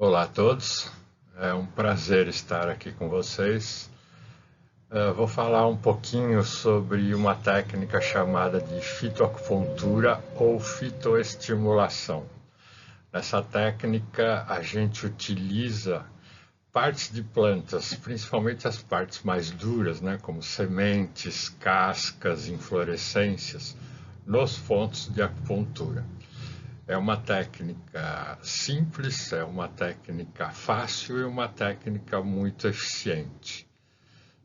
Olá a todos, é um prazer estar aqui com vocês. Vou falar um pouquinho sobre uma técnica chamada de fitoacupuntura ou fitoestimulação. Nessa técnica, a gente utiliza partes de plantas, principalmente as partes mais duras, né, como sementes, cascas, inflorescências, nos pontos de acupuntura. É uma técnica simples, é uma técnica fácil e uma técnica muito eficiente.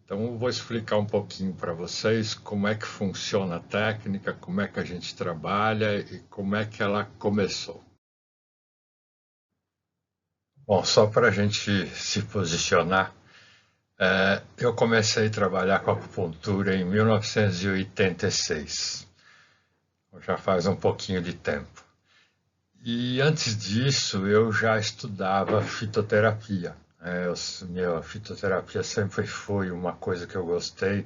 Então, eu vou explicar um pouquinho para vocês como é que funciona a técnica, como é que a gente trabalha e como é que ela começou. Bom, só para a gente se posicionar, eu comecei a trabalhar com acupuntura em 1986, já faz um pouquinho de tempo. E antes disso, eu já estudava fitoterapia. Minha fitoterapia sempre foi uma coisa que eu gostei.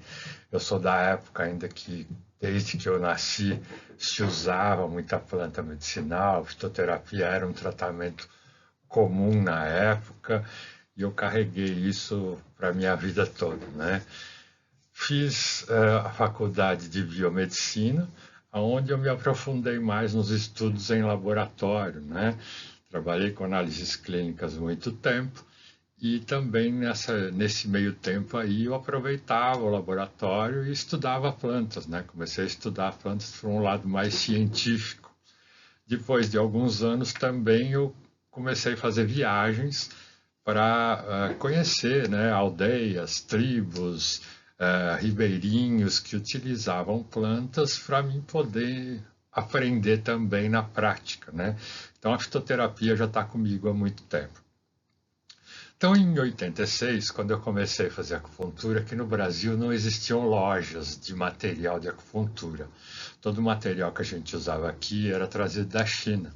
Eu sou da época ainda que, desde que eu nasci, se usava muita planta medicinal. Fitoterapia era um tratamento comum na época e eu carreguei isso para a minha vida toda, né? Fiz a faculdade de biomedicina, onde eu me aprofundei mais nos estudos em laboratório, né? Trabalhei com análises clínicas muito tempo e também nesse meio tempo aí eu aproveitava o laboratório e estudava plantas, né? Comecei a estudar plantas por um lado mais científico. Depois de alguns anos também eu comecei a fazer viagens para conhecer, né, aldeias, tribos, ribeirinhos que utilizavam plantas para mim poder aprender também na prática, né? Então a fitoterapia já está comigo há muito tempo. Então, em 86, quando eu comecei a fazer acupuntura, aqui no Brasil não existiam lojas de material de acupuntura. Todo o material que a gente usava aqui era trazido da China.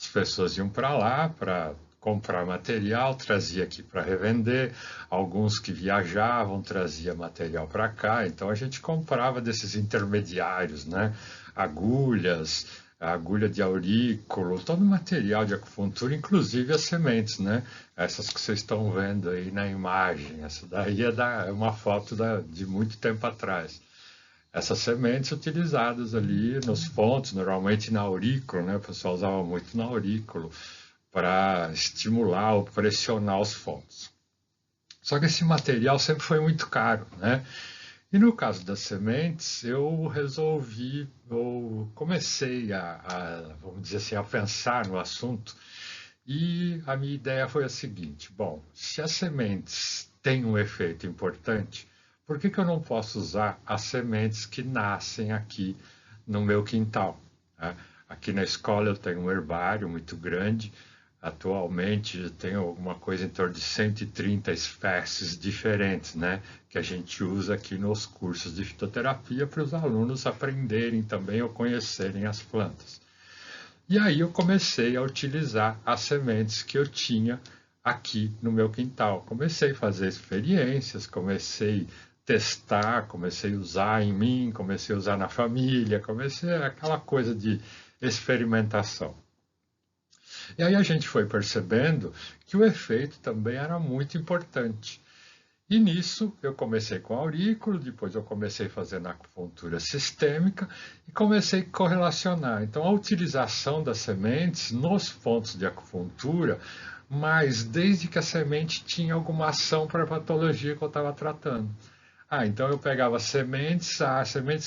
As pessoas iam para lá para comprar material, trazia aqui para revender. Alguns que viajavam trazia material para cá. Então a gente comprava desses intermediários, né? Agulhas, a agulha de aurículo, todo o material de acupuntura, inclusive as sementes, né? Essas que vocês estão vendo aí na imagem. Essa daí é uma foto de muito tempo atrás. Essas sementes utilizadas ali nos pontos, normalmente na aurículo, né? O pessoal usava muito na aurículo para estimular ou pressionar os pontos. Só que esse material sempre foi muito caro, né? E no caso das sementes, eu comecei vamos dizer assim, a pensar no assunto e a minha ideia foi a seguinte: bom, se as sementes têm um efeito importante, por que eu não posso usar as sementes que nascem aqui no meu quintal, né? Aqui na escola eu tenho um herbário muito grande. Atualmente tem alguma coisa em torno de 130 espécies diferentes, né? Que a gente usa aqui nos cursos de fitoterapia para os alunos aprenderem também ou conhecerem as plantas. E aí eu comecei a utilizar as sementes que eu tinha aqui no meu quintal. Comecei a fazer experiências, comecei a testar, comecei a usar em mim, comecei a usar na família, comecei aquela coisa de experimentação. E aí a gente foi percebendo que o efeito também era muito importante. E nisso eu comecei com aurículo, depois eu comecei fazendo acupuntura sistêmica e comecei a correlacionar. Então a utilização das sementes nos pontos de acupuntura, mas desde que a semente tinha alguma ação para a patologia que eu estava tratando. Então eu pegava sementes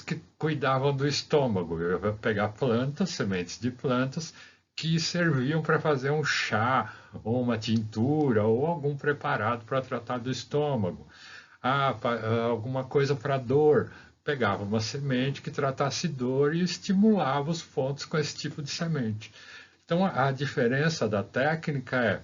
que cuidavam do estômago. Eu ia pegar plantas, sementes de plantas, que serviam para fazer um chá, ou uma tintura, ou algum preparado para tratar do estômago. Alguma coisa para dor. Pegava uma semente que tratasse dor e estimulava os pontos com esse tipo de semente. Então a diferença da técnica é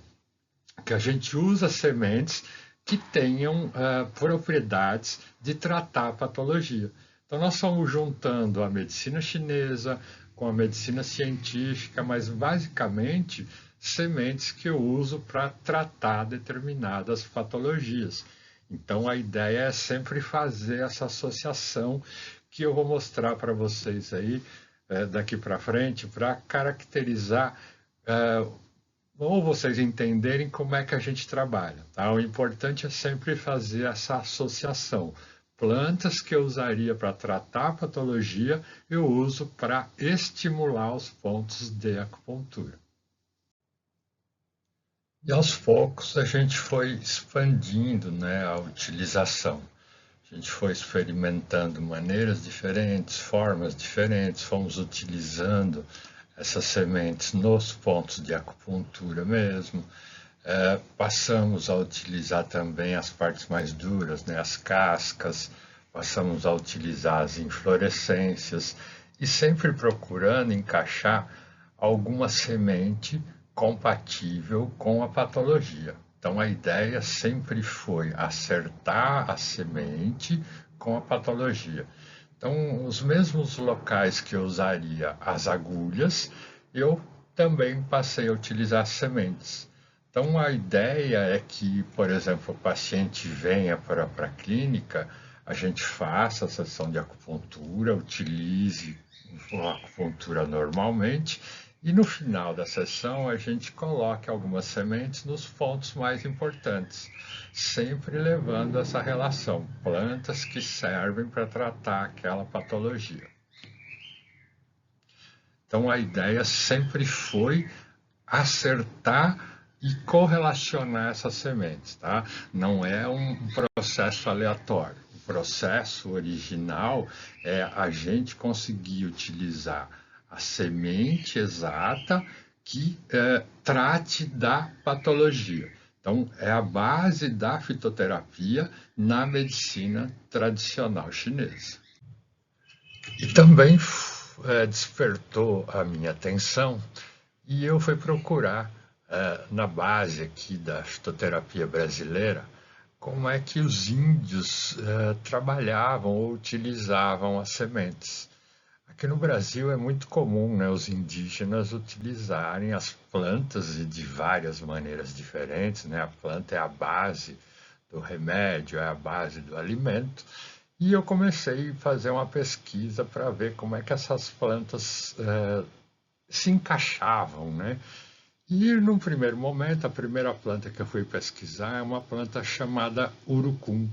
que a gente usa sementes que tenham propriedades de tratar a patologia. Então, nós estamos juntando a medicina chinesa com a medicina científica, mas basicamente sementes que eu uso para tratar determinadas patologias. Então, a ideia é sempre fazer essa associação que eu vou mostrar para vocês aí daqui para frente, para caracterizar ou vocês entenderem como é que a gente trabalha, tá? O importante é sempre fazer essa associação. Plantas que eu usaria para tratar a patologia, eu uso para estimular os pontos de acupuntura. E aos poucos a gente foi expandindo, né, a utilização. A gente foi experimentando maneiras diferentes, formas diferentes, fomos utilizando essas sementes nos pontos de acupuntura mesmo. Passamos a utilizar também as partes mais duras, né, as cascas, passamos a utilizar as inflorescências e sempre procurando encaixar alguma semente compatível com a patologia. Então a ideia sempre foi acertar a semente com a patologia. Então, os mesmos locais que eu usaria as agulhas, eu também passei a utilizar sementes. Então, a ideia é que, por exemplo, o paciente venha para a clínica, a gente faça a sessão de acupuntura, utilize a acupuntura normalmente, e no final da sessão a gente coloque algumas sementes nos pontos mais importantes, sempre levando essa relação, plantas que servem para tratar aquela patologia. Então a ideia sempre foi acertar e correlacionar essas sementes, tá? Não é um processo aleatório. O processo original é a gente conseguir utilizar a semente exata que trate da patologia. Então, é a base da fitoterapia na medicina tradicional chinesa. E também despertou a minha atenção e eu fui procurar, na base aqui da fitoterapia brasileira, como é que os índios trabalhavam ou utilizavam as sementes. Aqui no Brasil é muito comum, né, os indígenas utilizarem as plantas de várias maneiras diferentes, né? A planta é a base do remédio, é a base do alimento. E eu comecei a fazer uma pesquisa para ver como é que essas plantas se encaixavam, né? E num primeiro momento, a primeira planta que eu fui pesquisar é uma planta chamada urucum.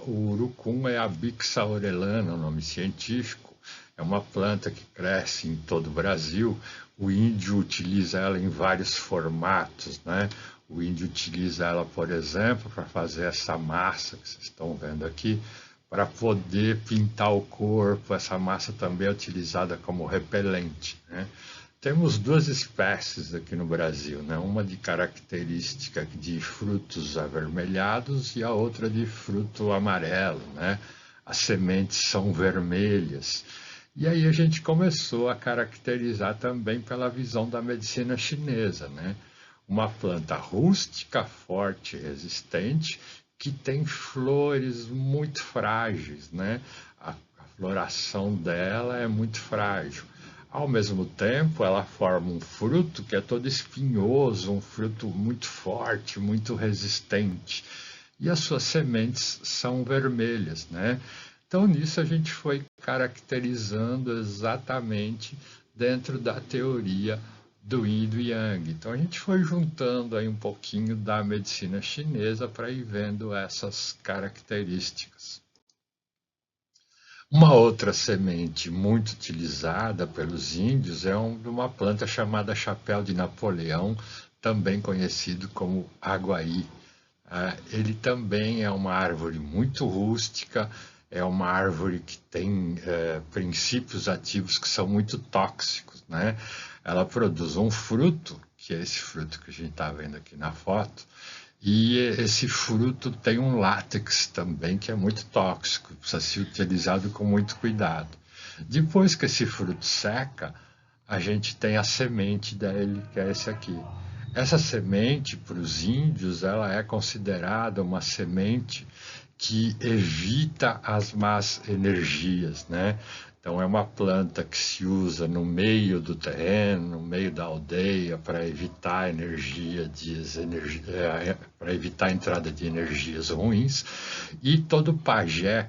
O urucum é a Bixa orellana, o nome científico. É uma planta que cresce em todo o Brasil. O índio utiliza ela em vários formatos, né? O índio utiliza ela, por exemplo, para fazer essa massa que vocês estão vendo aqui, para poder pintar o corpo. Essa massa também é utilizada como repelente, né? Temos duas espécies aqui no Brasil, né? Uma de característica de frutos avermelhados e a outra de fruto amarelo, né? As sementes são vermelhas. E aí a gente começou a caracterizar também pela visão da medicina chinesa, né? Uma planta rústica, forte, resistente, que tem flores muito frágeis, né? A floração dela é muito frágil. Ao mesmo tempo, ela forma um fruto que é todo espinhoso, um fruto muito forte, muito resistente. E as suas sementes são vermelhas, né? Então, nisso a gente foi caracterizando exatamente dentro da teoria do Yin e do Yang. Então, a gente foi juntando aí um pouquinho da medicina chinesa para ir vendo essas características. Uma outra semente muito utilizada pelos índios é uma planta chamada chapéu de Napoleão, também conhecido como aguaí. Ele também é uma árvore muito rústica, é uma árvore que tem princípios ativos que são muito tóxicos, né? Ela produz um fruto, que é esse fruto que a gente está vendo aqui na foto, e esse fruto tem um látex também que é muito tóxico, precisa ser utilizado com muito cuidado. Depois que esse fruto seca, a gente tem a semente dele, que é esse aqui. Essa semente, para os índios, ela é considerada uma semente que evita as más energias, né? Então, é uma planta que se usa no meio do terreno, no meio da aldeia, para evitar para evitar a entrada de energias ruins. E todo pajé,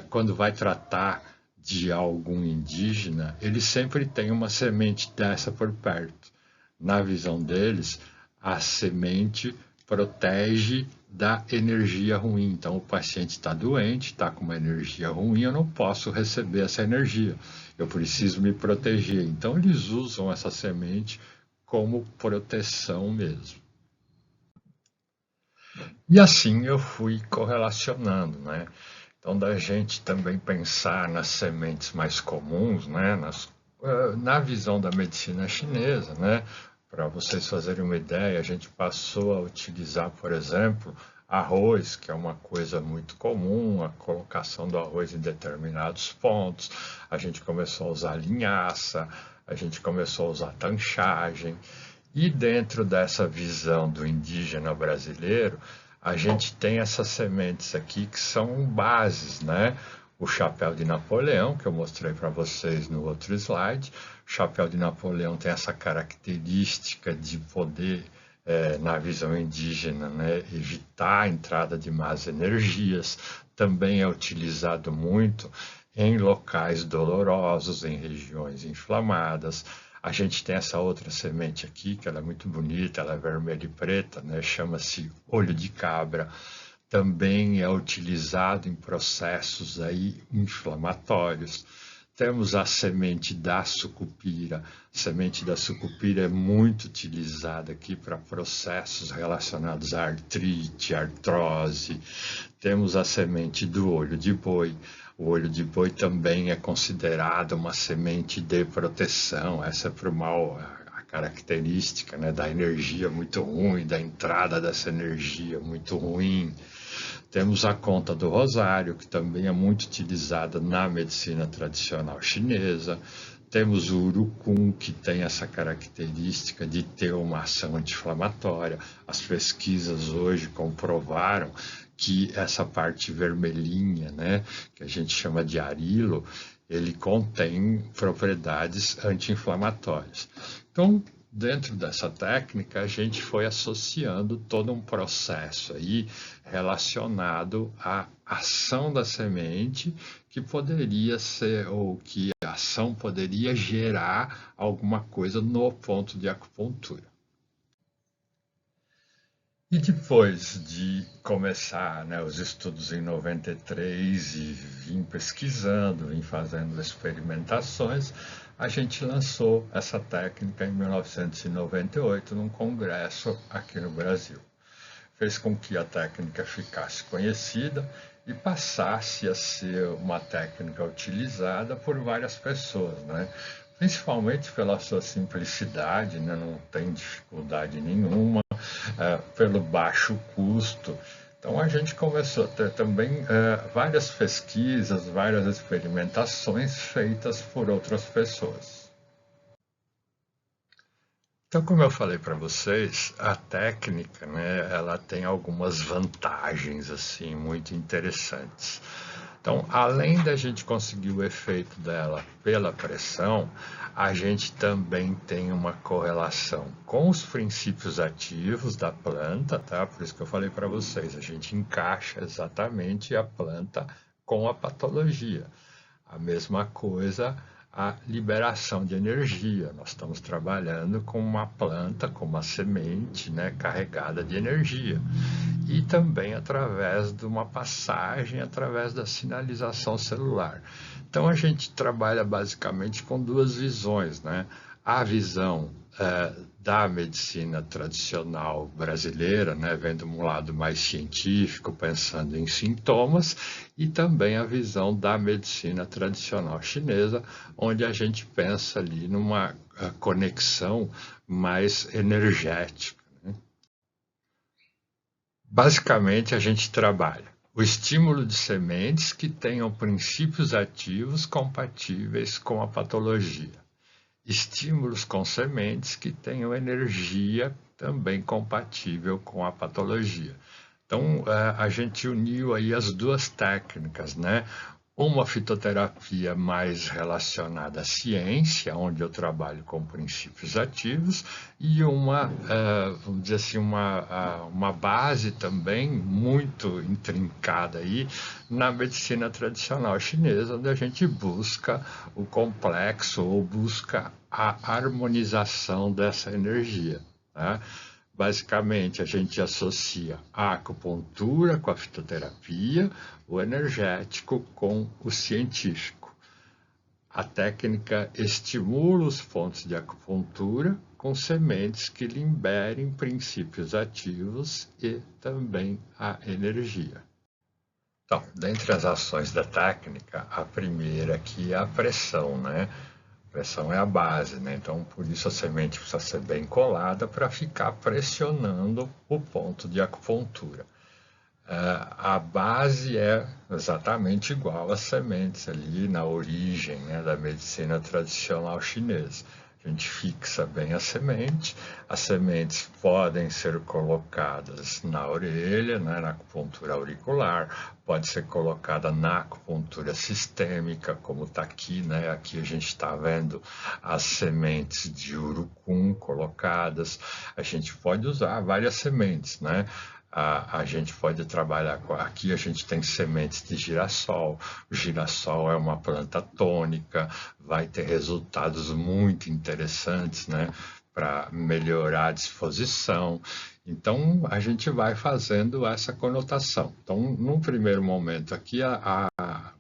quando vai tratar de algum indígena, ele sempre tem uma semente dessa por perto. Na visão deles, a semente protege da energia ruim. Então, o paciente está doente, está com uma energia ruim, eu não posso receber essa energia. Eu preciso me proteger. Então, eles usam essa semente como proteção mesmo. E assim eu fui correlacionando, né? Então, da gente também pensar nas sementes mais comuns, né? Na visão da medicina chinesa, né? Para vocês fazerem uma ideia, a gente passou a utilizar, por exemplo, arroz, que é uma coisa muito comum, a colocação do arroz em determinados pontos. A gente começou a usar linhaça, a gente começou a usar tanchagem. E dentro dessa visão do indígena brasileiro, a gente tem essas sementes aqui que são bases, né? O chapéu de Napoleão, que eu mostrei para vocês no outro slide. O chapéu de Napoleão tem essa característica de poder, na visão indígena, né, evitar a entrada de más energias. Também é utilizado muito em locais dolorosos, em regiões inflamadas. A gente tem essa outra semente aqui, que ela é muito bonita, ela é vermelha e preta, né? Chama-se olho de cabra. Também é utilizado em processos aí inflamatórios. Temos a semente da sucupira. A semente da sucupira é muito utilizada aqui para processos relacionados à artrite, artrose. Temos a semente do olho de boi. O olho de boi também é considerado uma semente de proteção. Essa é para o mal, a característica, né, da energia muito ruim, da entrada dessa energia muito ruim. Temos a conta do rosário, que também é muito utilizada na medicina tradicional chinesa. Temos o urucum, que tem essa característica de ter uma ação anti-inflamatória. As pesquisas hoje comprovaram que essa parte vermelhinha, né, que a gente chama de arilo, ele contém propriedades anti-inflamatórias. Então, dentro dessa técnica, a gente foi associando todo um processo aí relacionado à ação da semente, que poderia ser, ou que a ação poderia gerar alguma coisa no ponto de acupuntura. E depois de começar, né, os estudos em 93 e vim pesquisando, vim fazendo experimentações, a gente lançou essa técnica em 1998 num congresso aqui no Brasil. Fez com que a técnica ficasse conhecida e passasse a ser uma técnica utilizada por várias pessoas, né? Principalmente pela sua simplicidade, né? Não tem dificuldade nenhuma, pelo baixo custo. Então a gente começou a ter também várias pesquisas, várias experimentações feitas por outras pessoas. Então, como eu falei para vocês, a técnica, né, ela tem algumas vantagens assim muito interessantes. Então, além da gente conseguir o efeito dela pela pressão, a gente também tem uma correlação com os princípios ativos da planta, tá? Por isso que eu falei para vocês, a gente encaixa exatamente a planta com a patologia. A mesma coisa, a liberação de energia. Nós estamos trabalhando com uma planta, com uma semente, né, carregada de energia. E também através de uma passagem, através da sinalização celular. Então a gente trabalha basicamente com duas visões, né? A visão da medicina tradicional brasileira, né, vendo um lado mais científico, pensando em sintomas, e também a visão da medicina tradicional chinesa, onde a gente pensa ali numa conexão mais energética. Né? Basicamente, a gente trabalha o estímulo de sementes que tenham princípios ativos compatíveis com a patologia. Estímulos com sementes que tenham energia também compatível com a patologia. Então, a gente uniu aí as duas técnicas, né? uma fitoterapia mais relacionada à ciência, onde eu trabalho com princípios ativos, e vamos dizer assim, uma base também muito intrincada aí na medicina tradicional chinesa, onde a gente busca o complexo ou busca a harmonização dessa energia, né? Basicamente, a gente associa a acupuntura com a fitoterapia, o energético com o científico. A técnica estimula os pontos de acupuntura com sementes que liberem princípios ativos e também a energia. Então, dentre as ações da técnica, a primeira aqui é a pressão, né? Pressão é a base, né? Então, por isso a semente precisa ser bem colada para ficar pressionando o ponto de acupuntura. A base é exatamente igual às sementes ali na origem, né, da medicina tradicional chinesa. A gente fixa bem a semente, as sementes podem ser colocadas na orelha, né, na acupuntura auricular, pode ser colocada na acupuntura sistêmica, como está aqui, né? Aqui a gente está vendo as sementes de urucum colocadas. A gente pode usar várias sementes, né? A gente pode trabalhar com... Aqui a gente tem sementes de girassol. O girassol é uma planta tônica, vai ter resultados muito interessantes, né, para melhorar a disposição. Então, a gente vai fazendo essa conotação. Então, num primeiro momento aqui,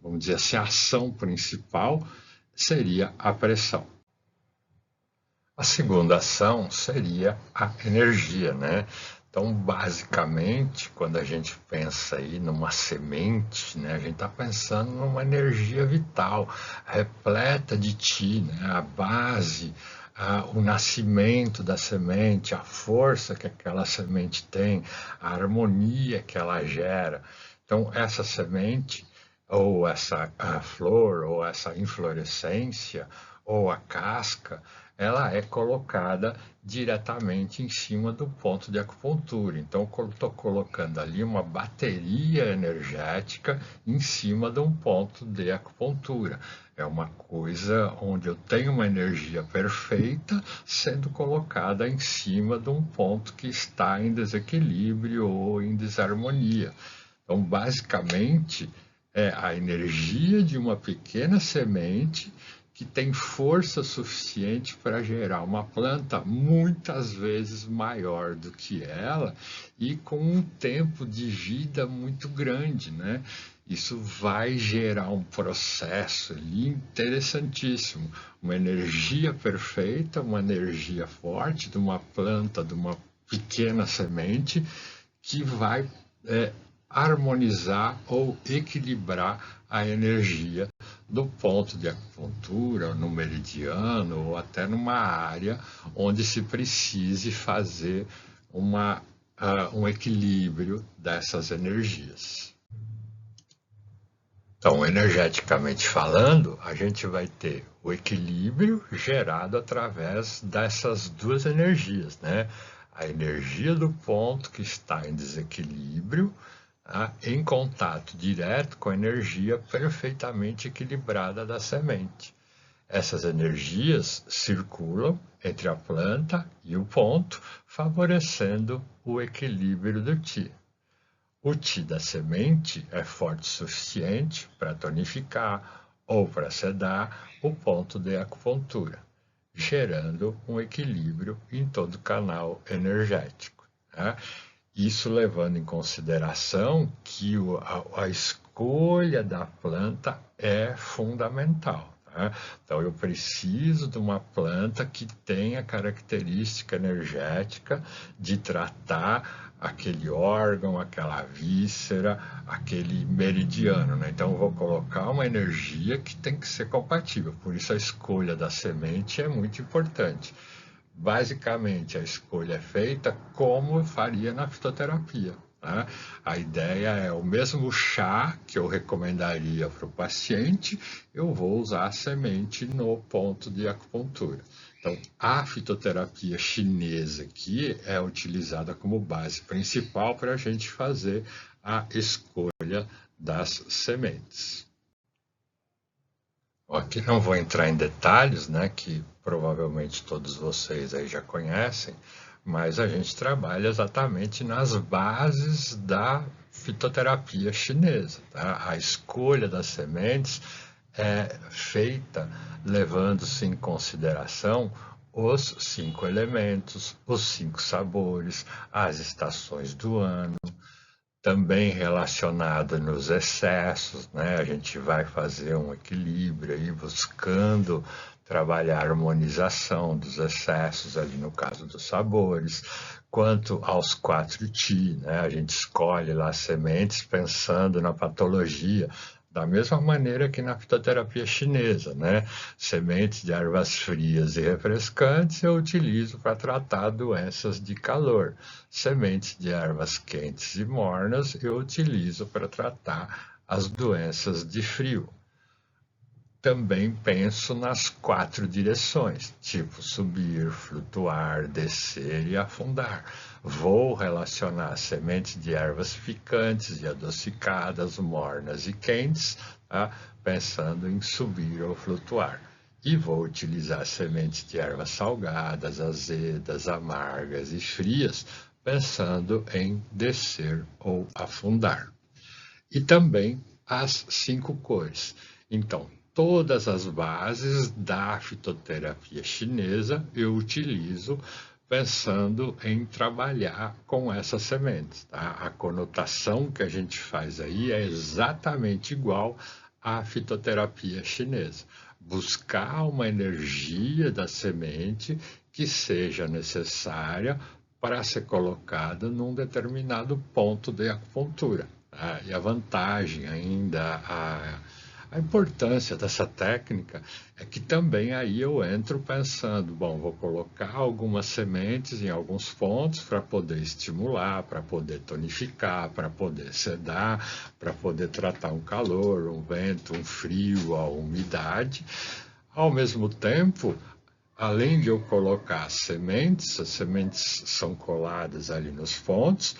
vamos dizer assim, a ação principal seria a pressão. A segunda ação seria a energia, né? Então, basicamente, quando a gente pensa aí numa semente, né, a gente está pensando numa energia vital, repleta de ti, né, a base, o nascimento da semente, a força que aquela semente tem, a harmonia que ela gera. Então, essa semente, ou essa flor, ou essa inflorescência, ou a casca, ela é colocada diretamente em cima do ponto de acupuntura. Então, eu estou colocando ali uma bateria energética em cima de um ponto de acupuntura. É uma coisa onde eu tenho uma energia perfeita sendo colocada em cima de um ponto que está em desequilíbrio ou em desarmonia. Então, basicamente, é a energia de uma pequena semente que tem força suficiente para gerar uma planta muitas vezes maior do que ela e com um tempo de vida muito grande, né? Isso vai gerar um processo ali interessantíssimo, uma energia perfeita, uma energia forte de uma planta, de uma pequena semente que vai harmonizar ou equilibrar a energia do ponto de acupuntura, no meridiano ou até numa área onde se precise fazer um equilíbrio dessas energias. Então, energeticamente falando, a gente vai ter o equilíbrio gerado através dessas duas energias, né? A energia do ponto que está em desequilíbrio, em contato direto com a energia perfeitamente equilibrada da semente. Essas energias circulam entre a planta e o ponto, favorecendo o equilíbrio do Qi. O Qi da semente é forte o suficiente para tonificar ou para sedar o ponto de acupuntura, gerando um equilíbrio em todo o canal energético, né? Isso levando em consideração que a escolha da planta é fundamental, tá? Então, eu preciso de uma planta que tenha característica energética de tratar aquele órgão, aquela víscera, aquele meridiano, né? Então, eu vou colocar uma energia que tem que ser compatível. Por isso, a escolha da semente é muito importante. Basicamente, a escolha é feita como eu faria na fitoterapia, né? A ideia é o mesmo chá que eu recomendaria para o paciente, eu vou usar a semente no ponto de acupuntura. Então, a fitoterapia chinesa aqui é utilizada como base principal para a gente fazer a escolha das sementes. Aqui não vou entrar em detalhes, né, que provavelmente todos vocês aí já conhecem, mas a gente trabalha exatamente nas bases da fitoterapia chinesa, tá? A escolha das sementes é feita levando-se em consideração os 5 elementos, os 5 sabores, as estações do ano, também relacionado nos excessos, né? A gente vai fazer um equilíbrio aí, buscando trabalhar a harmonização dos excessos, ali no caso dos sabores. Quanto aos 4 Ti, né? A gente escolhe lá sementes pensando na patologia, da mesma maneira que na fitoterapia chinesa, né? Sementes de ervas frias e refrescantes eu utilizo para tratar doenças de calor. Sementes de ervas quentes e mornas eu utilizo para tratar as doenças de frio. Também penso nas 4 direções, tipo subir, flutuar, descer e afundar. Vou relacionar sementes de ervas picantes e adocicadas, mornas e quentes, tá? Pensando em subir ou flutuar. E vou utilizar sementes de ervas salgadas, azedas, amargas e frias, pensando em descer ou afundar. E também as 5 cores. Então, todas as bases da fitoterapia chinesa eu utilizo pensando em trabalhar com essas sementes. Tá? A conotação que a gente faz aí é exatamente igual à fitoterapia chinesa. Buscar uma energia da semente que seja necessária para ser colocada num determinado ponto de acupuntura. E a vantagem ainda, a importância dessa técnica é que também aí eu entro pensando, bom, vou colocar algumas sementes em alguns pontos para poder estimular, para poder tonificar, para poder sedar, para poder tratar um calor, um vento, um frio, a umidade. Ao mesmo tempo, além de eu colocar as sementes são coladas ali nos pontos,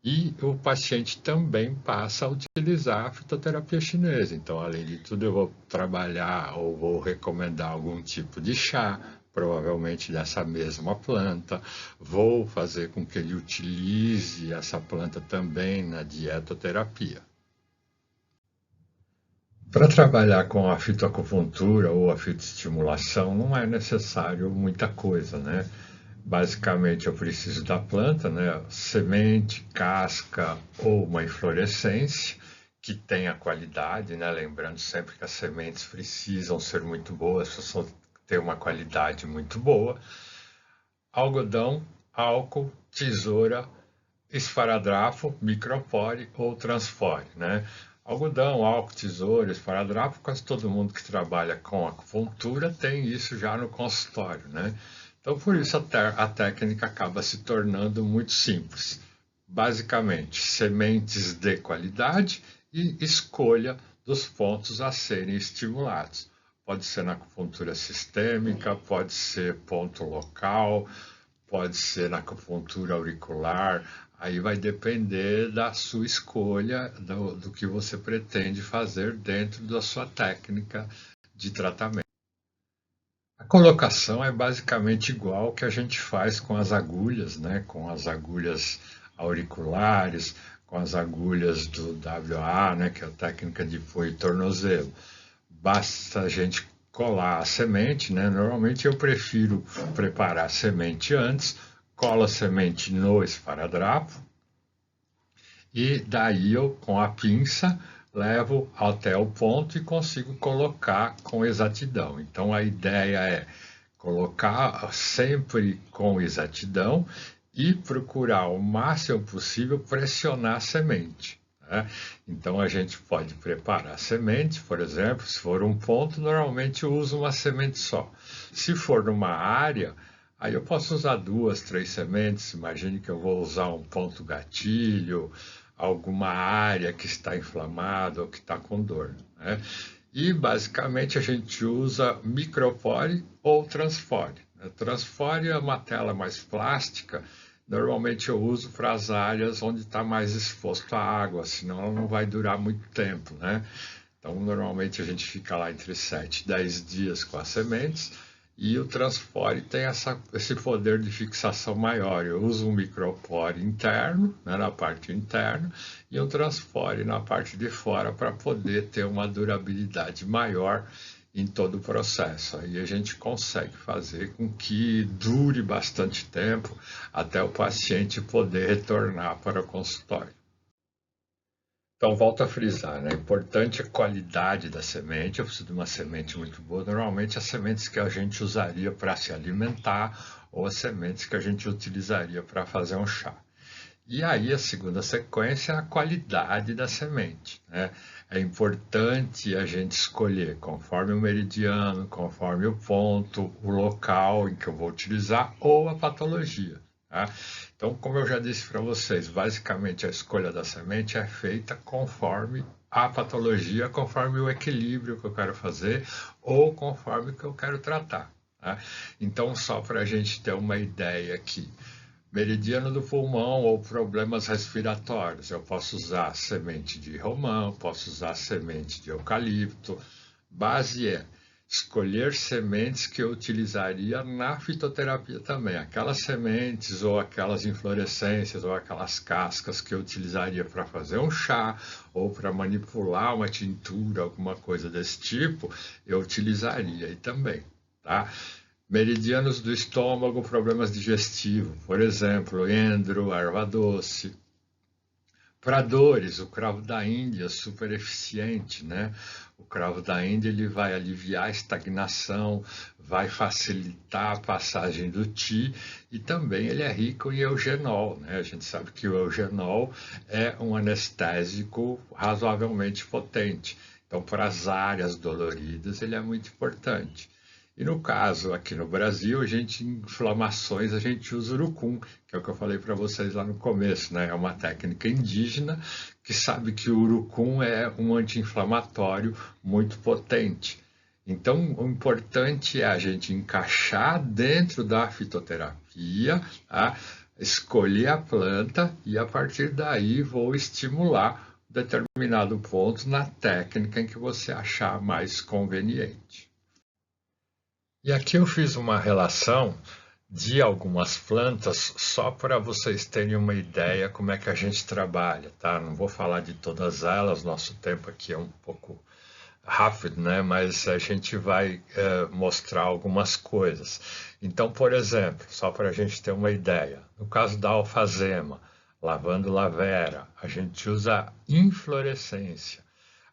e o paciente também passa a utilizar a fitoterapia chinesa. Então, além de tudo, eu vou trabalhar ou vou recomendar algum tipo de chá, provavelmente dessa mesma planta. Vou fazer com que ele utilize essa planta também na dietoterapia. Para trabalhar com a fitoacupuntura ou a fitoestimulação, não é necessário muita coisa, né? Basicamente, eu preciso da planta, né? Semente, casca ou uma inflorescência que tenha qualidade, né? Lembrando sempre que as sementes precisam ser muito boas, precisam ter uma qualidade muito boa. Algodão, álcool, tesoura, esparadrafo, micropore ou transfore, né? Algodão, álcool, tesoura, esparadrafo, quase todo mundo que trabalha com acupuntura tem isso já no consultório, né? Então, por isso a técnica acaba se tornando muito simples. Basicamente, sementes de qualidade e escolha dos pontos a serem estimulados. Pode ser na acupuntura sistêmica, pode ser ponto local, pode ser na acupuntura auricular, aí vai depender da sua escolha, do que você pretende fazer dentro da sua técnica de tratamento. A colocação é basicamente igual ao que a gente faz com as agulhas, né? Com as agulhas auriculares, com as agulhas do WA, né? Que é a técnica de punho e tornozelo. Basta a gente colar a semente, né? Normalmente eu prefiro preparar a semente antes, colo a semente no esparadrapo e daí eu, com a pinça, levo até o ponto e consigo colocar com exatidão. Então a ideia é colocar sempre com exatidão e procurar o máximo possível pressionar a semente. Né? Então a gente pode preparar a semente, por exemplo, se for um ponto, normalmente eu uso uma semente só. Se for numa área, aí eu posso usar 2, 3 sementes. Imagine que eu vou usar um ponto gatilho, alguma área que está inflamada ou que está com dor. Né? E basicamente a gente usa micropore ou transfore. Transfore é uma tela mais plástica, normalmente eu uso para as áreas onde está mais exposto à água, senão ela não vai durar muito tempo, né? Então, normalmente a gente fica lá entre 7 e 10 dias com as sementes e o Transfore tem esse poder de fixação maior. Eu uso um micropore interno, né, na parte interna, e um Transfore na parte de fora para poder ter uma durabilidade maior em todo o processo. Aí a gente consegue fazer com que dure bastante tempo até o paciente poder retornar para o consultório. Então, volto a frisar, né? É importante a qualidade da semente. Eu preciso de uma semente muito boa. Normalmente, as sementes que a gente usaria para se alimentar ou as sementes que a gente utilizaria para fazer um chá. E aí, a segunda sequência é a qualidade da semente, né? É importante a gente escolher conforme o meridiano, conforme o ponto, o local em que eu vou utilizar ou a patologia. Tá? Então, como eu já disse para vocês, basicamente a escolha da semente é feita conforme a patologia, conforme o equilíbrio que eu quero fazer ou conforme o que eu quero tratar. Tá? Então, só para a gente ter uma ideia aqui, meridiano do pulmão ou problemas respiratórios, eu posso usar semente de romã, posso usar semente de eucalipto. Base é escolher sementes que eu utilizaria na fitoterapia também. Aquelas sementes ou aquelas inflorescências ou aquelas cascas que eu utilizaria para fazer um chá ou para manipular uma tintura, alguma coisa desse tipo, eu utilizaria aí também, tá? Meridianos do estômago, problemas digestivos, por exemplo, endro, erva doce. Para dores, o cravo da Índia, super eficiente, né? O cravo da Índia ele vai aliviar a estagnação, vai facilitar a passagem do Qi e também ele é rico em eugenol, né? A gente sabe que o eugenol é um anestésico razoavelmente potente. Então, para as áreas doloridas, ele é muito importante. E no caso, aqui no Brasil, inflamações, a gente usa urucum, que é o que eu falei para vocês lá no começo, né? É uma técnica indígena que sabe que o urucum é um anti-inflamatório muito potente. Então, o importante é a gente encaixar dentro da fitoterapia, tá? Escolher a planta e, a partir daí, vou estimular determinado ponto na técnica em que você achar mais conveniente. E aqui eu fiz uma relação de algumas plantas só para vocês terem uma ideia como é que a gente trabalha, tá? Não vou falar de todas elas, nosso tempo aqui é um pouco rápido, né? Mas a gente vai mostrar algumas coisas. Então, por exemplo, só para a gente ter uma ideia, no caso da alfazema, lavanda vera, a gente usa inflorescência.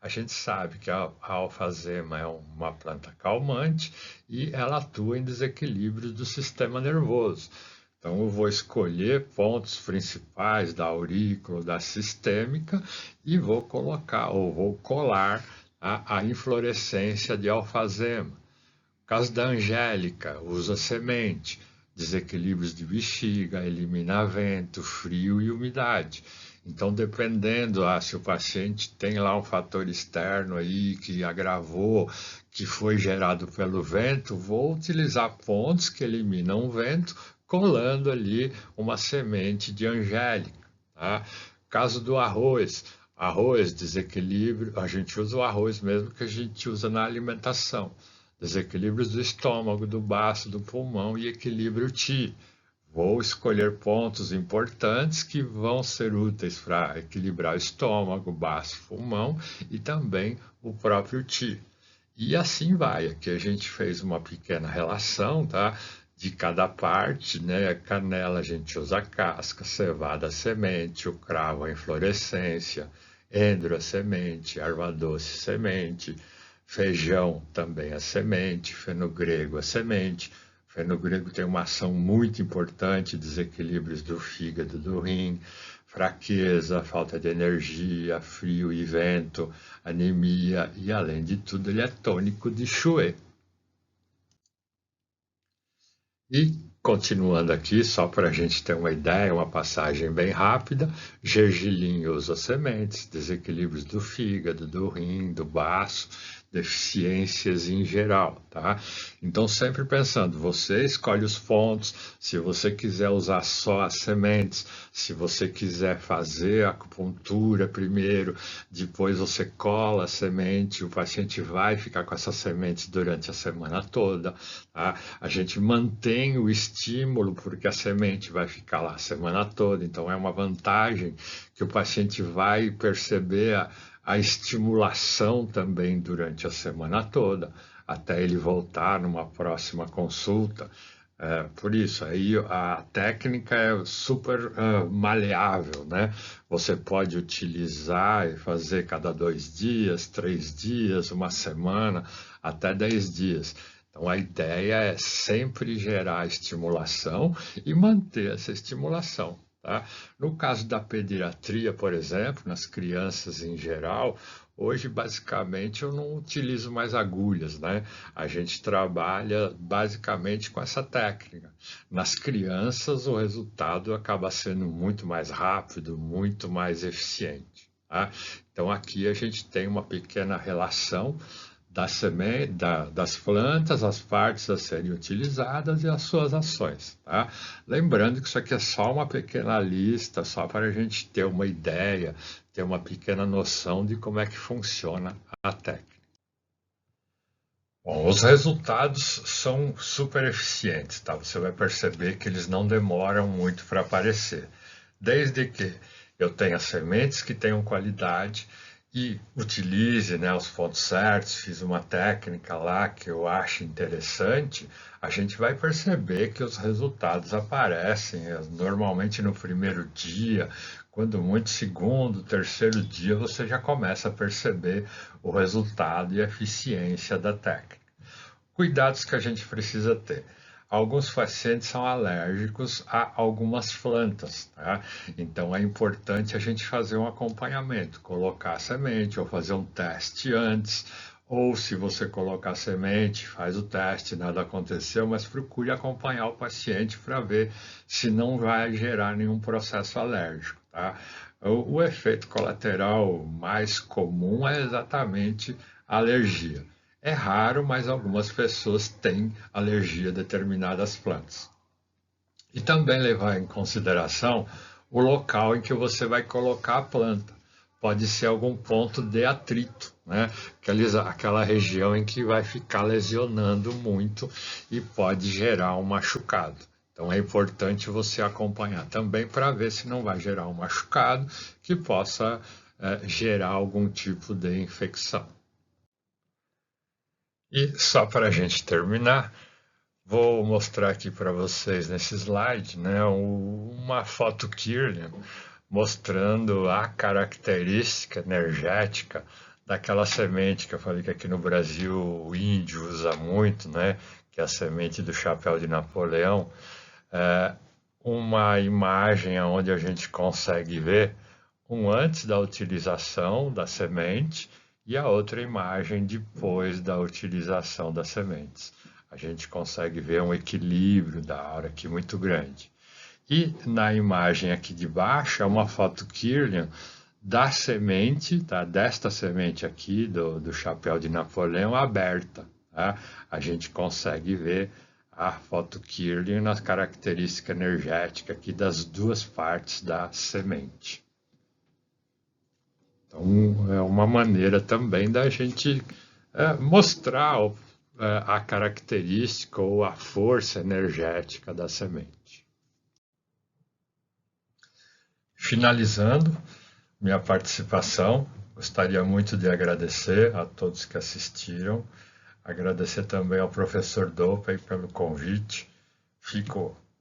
A gente sabe que a alfazema é uma planta calmante e ela atua em desequilíbrios do sistema nervoso. Então, eu vou escolher pontos principais da aurícula, da sistêmica e vou colocar ou vou colar a inflorescência de alfazema. No caso da angélica, usa semente, desequilíbrios de bexiga, elimina vento, frio e umidade. Então, dependendo se o paciente tem lá um fator externo aí que agravou, que foi gerado pelo vento, vou utilizar pontos que eliminam o vento, colando ali uma semente de angélica. Tá? Caso do arroz, desequilíbrio, a gente usa o arroz mesmo que a gente usa na alimentação. Desequilíbrios do estômago, do baço, do pulmão e equilíbrio Qi. Vou escolher pontos importantes que vão ser úteis para equilibrar o estômago, baço, pulmão e também o próprio Qi. E assim vai. Aqui a gente fez uma pequena relação, tá? De cada parte, né? A canela a gente usa a casca, cevada a semente, o cravo a inflorescência, endro a semente, erva doce semente, feijão também a semente, fenogrego a semente. Fenogrego tem uma ação muito importante, desequilíbrios do fígado, do rim, fraqueza, falta de energia, frio e vento, anemia e, além de tudo, ele é tônico de Xue. E, continuando aqui, só para a gente ter uma ideia, uma passagem bem rápida, gergelim usa sementes, desequilíbrios do fígado, do rim, do baço, deficiências em geral, tá? Então, sempre pensando, você escolhe os pontos, se você quiser usar só as sementes, se você quiser fazer a acupuntura primeiro, depois você cola a semente, o paciente vai ficar com essas sementes durante a semana toda, tá? A gente mantém o estímulo, porque a semente vai ficar lá a semana toda, então é uma vantagem que o paciente vai perceber a estimulação também durante a semana toda, até ele voltar numa próxima consulta. Por isso, aí a técnica é super maleável, né? Você pode utilizar e fazer cada 2 dias, 3 dias, uma semana, até 10 dias. Então, a ideia é sempre gerar estimulação e manter essa estimulação. Tá? No caso da pediatria, por exemplo, nas crianças em geral, hoje basicamente eu não utilizo mais agulhas, né? A gente trabalha basicamente com essa técnica. Nas crianças, o resultado acaba sendo muito mais rápido, muito mais eficiente. Tá? Então, aqui a gente tem uma pequena relação das plantas, as partes a serem utilizadas e as suas ações. Tá? Lembrando que isso aqui é só uma pequena lista, só para a gente ter uma ideia, ter uma pequena noção de como é que funciona a técnica. Bom, os resultados são super eficientes, tá? Você vai perceber que eles não demoram muito para aparecer, desde que eu tenha sementes que tenham qualidade e utilize, né, os pontos certos, fiz uma técnica lá que eu acho interessante, a gente vai perceber que os resultados aparecem normalmente no primeiro dia, quando muito segundo, terceiro dia, você já começa a perceber o resultado e a eficiência da técnica. Cuidados que a gente precisa ter. Alguns pacientes são alérgicos a algumas plantas, tá? Então é importante a gente fazer um acompanhamento, colocar a semente ou fazer um teste antes, ou se você colocar a semente, faz o teste, nada aconteceu, mas procure acompanhar o paciente para ver se não vai gerar nenhum processo alérgico, tá? O efeito colateral mais comum é exatamente a alergia. É raro, mas algumas pessoas têm alergia a determinadas plantas. E também levar em consideração o local em que você vai colocar a planta. Pode ser algum ponto de atrito, né? Aquela região em que vai ficar lesionando muito e pode gerar um machucado. Então é importante você acompanhar também para ver se não vai gerar um machucado que possa gerar algum tipo de infecção. E só para a gente terminar, vou mostrar aqui para vocês nesse slide, né, uma foto Kirlian mostrando a característica energética daquela semente que eu falei que aqui no Brasil o índio usa muito, né, que é a semente do chapéu de Napoleão. Uma imagem onde a gente consegue ver antes da utilização da semente e a outra imagem depois da utilização das sementes. A gente consegue ver um equilíbrio da aura aqui muito grande. E na imagem aqui de baixo é uma foto Kirlian da semente, tá? Desta semente aqui, do chapéu de Napoleão, aberta. Tá? A gente consegue ver a foto Kirlian na característica energética aqui das duas partes da semente. Então, é uma maneira também da gente mostrar a característica ou a força energética da semente. Finalizando minha participação, gostaria muito de agradecer a todos que assistiram, agradecer também ao professor Dopey pelo convite,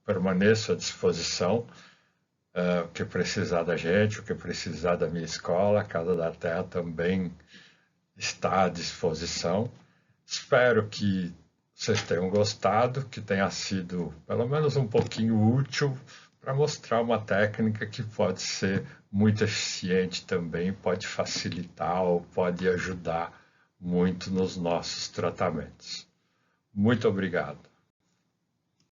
permaneço à disposição. O que precisar da gente, o que precisar da minha escola, a Casa da Terra também está à disposição. Espero que vocês tenham gostado, que tenha sido pelo menos um pouquinho útil para mostrar uma técnica que pode ser muito eficiente também, pode facilitar ou pode ajudar muito nos nossos tratamentos. Muito obrigado.